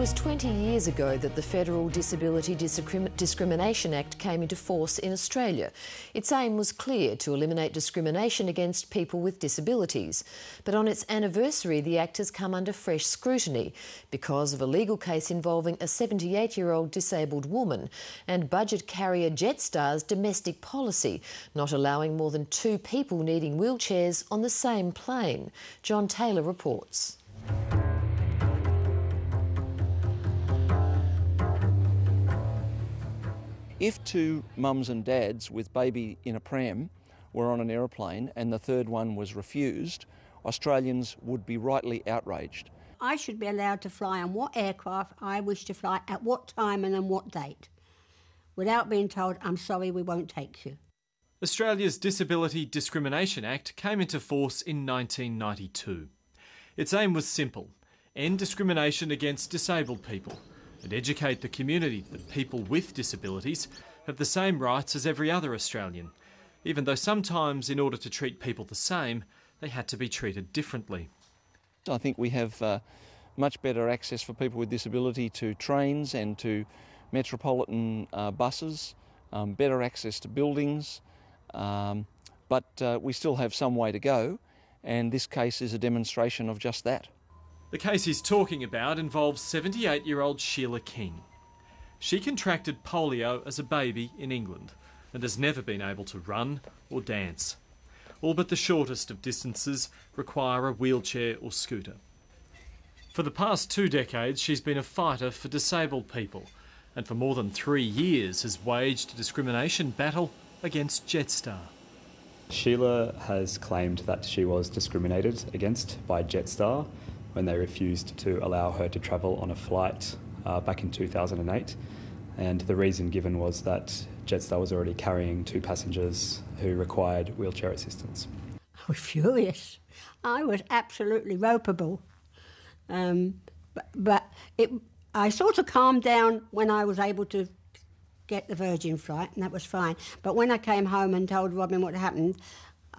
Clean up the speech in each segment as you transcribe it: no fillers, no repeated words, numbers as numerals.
was 20 years ago that the Federal Disability Discrimination Act came into force in Australia. Its aim was clear: to eliminate discrimination against people with disabilities. But on its anniversary, the Act has come under fresh scrutiny because of a legal case involving a 78-year-old disabled woman and budget carrier Jetstar's domestic policy, not allowing more than 2 people needing wheelchairs on the same plane. John Taylor reports. If 2 mums and dads with baby in a pram were on an aeroplane and the third one was refused, Australians would be rightly outraged. I should be allowed to fly on what aircraft I wish to fly, at what time and on what date, without being told, I'm sorry, we won't take you. Australia's Disability Discrimination Act came into force in 1992. Its aim was simple: end discrimination against disabled people and educate the community that people with disabilities have the same rights as every other Australian, even though sometimes, in order to treat people the same, they had to be treated differently. I think we have much better access for people with disability to trains and to metropolitan buses, better access to buildings, but we still have some way to go, and this case is a demonstration of just that. The case he's talking about involves 78-year-old Sheila King. She contracted polio as a baby in England and has never been able to run or dance. All but the shortest of distances require a wheelchair or scooter. For the past 2 decades, she's been a fighter for disabled people, and for more than 3 years has waged a discrimination battle against Jetstar. Sheila has claimed that she was discriminated against by Jetstar when they refused to allow her to travel on a flight back in 2008. And the reason given was that Jetstar was already carrying 2 passengers who required wheelchair assistance. I was furious. I was absolutely ropeable. I sort of calmed down when I was able to get the Virgin flight, and that was fine. But when I came home and told Robin what happened,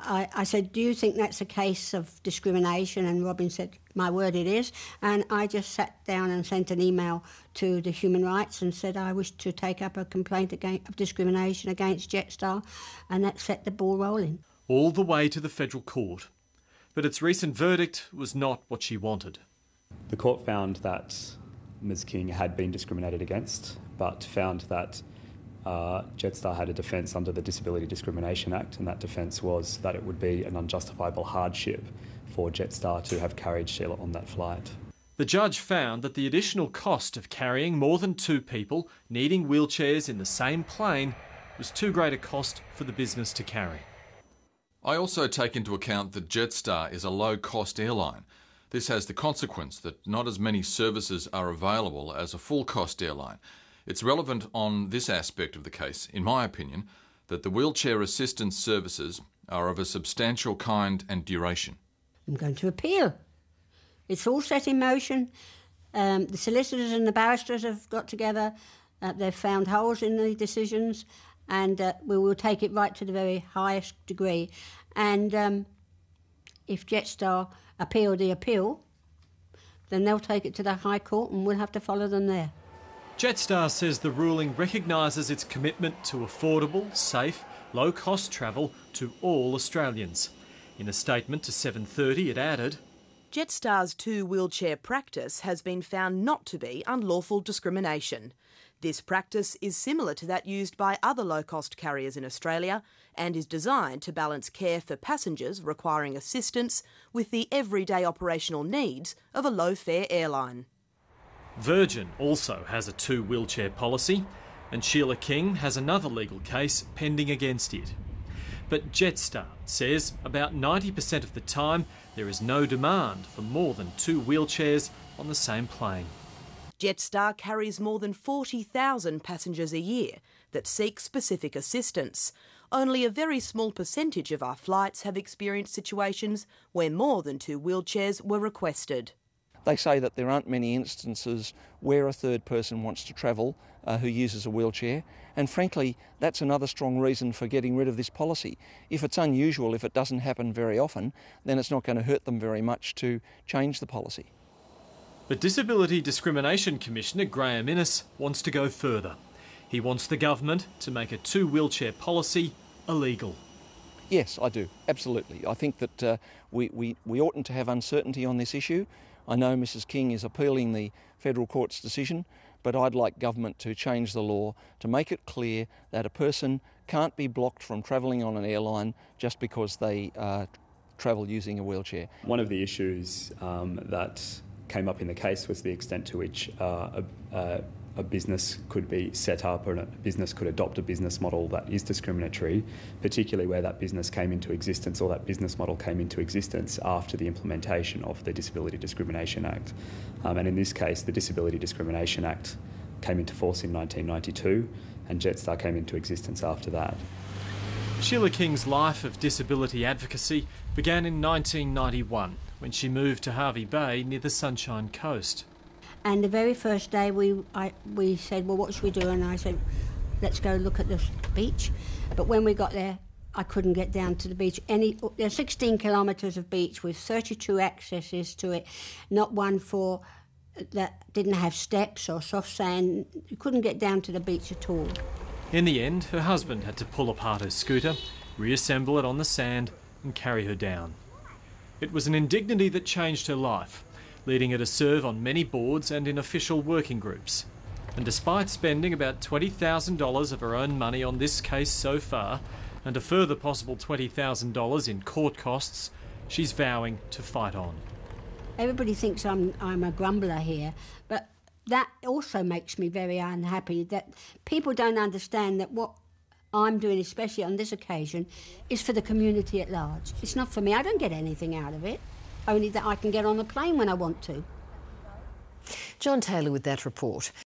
I said, do you think that's a case of discrimination? And Robin said, my word, it is. And I just sat down and sent an email to the Human Rights and said I wish to take up a complaint of discrimination against Jetstar, and that set the ball rolling. All the way to the federal court. But its recent verdict was not what she wanted. The court found that Ms King had been discriminated against, but found that Jetstar had a defence under the Disability Discrimination Act, and that defence was that it would be an unjustifiable hardship for Jetstar to have carried Sheila on that flight. The judge found that the additional cost of carrying more than 2 people needing wheelchairs in the same plane was too great a cost for the business to carry. I also take into account that Jetstar is a low-cost airline. This has the consequence that not as many services are available as a full-cost airline. It's relevant on this aspect of the case, in my opinion, that the wheelchair assistance services are of a substantial kind and duration. I'm going to appeal. It's all set in motion. The solicitors and the barristers have got together. They've found holes in the decisions, and we will take it right to the very highest degree. And if Jetstar appeal the appeal, then they'll take it to the High Court and we'll have to follow them there. Jetstar says the ruling recognises its commitment to affordable, safe, low-cost travel to all Australians. In a statement to 7:30, it added, Jetstar's 2-wheelchair practice has been found not to be unlawful discrimination. This practice is similar to that used by other low-cost carriers in Australia and is designed to balance care for passengers requiring assistance with the everyday operational needs of a low-fare airline. Virgin also has a 2-wheelchair policy, and Sheila King has another legal case pending against it. But Jetstar says about 90% of the time there is no demand for more than 2 wheelchairs on the same plane. Jetstar carries more than 40,000 passengers a year that seek specific assistance. Only a very small percentage of our flights have experienced situations where more than 2 wheelchairs were requested. They say that there aren't many instances where a third person wants to travel who uses a wheelchair, and frankly that's another strong reason for getting rid of this policy. If it's unusual, if it doesn't happen very often, then it's not going to hurt them very much to change the policy. But Disability Discrimination Commissioner Graham Innes wants to go further. He wants the government to make a two-wheelchair policy illegal. Yes, I do, absolutely. I think that we oughtn't to have uncertainty on this issue. I know Mrs King is appealing the federal court's decision, but I'd like government to change the law to make it clear that a person can't be blocked from travelling on an airline just because they travel using a wheelchair. One of the issues that came up in the case was the extent to which a business could be set up, or a business could adopt a business model that is discriminatory, particularly where that business came into existence, or that business model came into existence after the implementation of the Disability Discrimination Act. And in this case, the Disability Discrimination Act came into force in 1992, and Jetstar came into existence after that. Sheila King's life of disability advocacy began in 1991 when she moved to Hervey Bay near the Sunshine Coast. And the very first day we said, well, what should we do? And I said, let's go look at the beach. But when we got there, I couldn't get down to the beach. There's 16 kilometres of beach with 32 accesses to it, not one that didn't have steps or soft sand. You couldn't get down to the beach at all. In the end, her husband had to pull apart her scooter, reassemble it on the sand and carry her down. It was an indignity that changed her life, leading her to serve on many boards and in official working groups. And despite spending about $20,000 of her own money on this case so far, and a further possible $20,000 in court costs, she's vowing to fight on. Everybody thinks I'm a grumbler here, but that also makes me very unhappy that people don't understand that what I'm doing, especially on this occasion, is for the community at large. It's not for me. I don't get anything out of it, only that I can get on the plane when I want to. John Taylor with that report.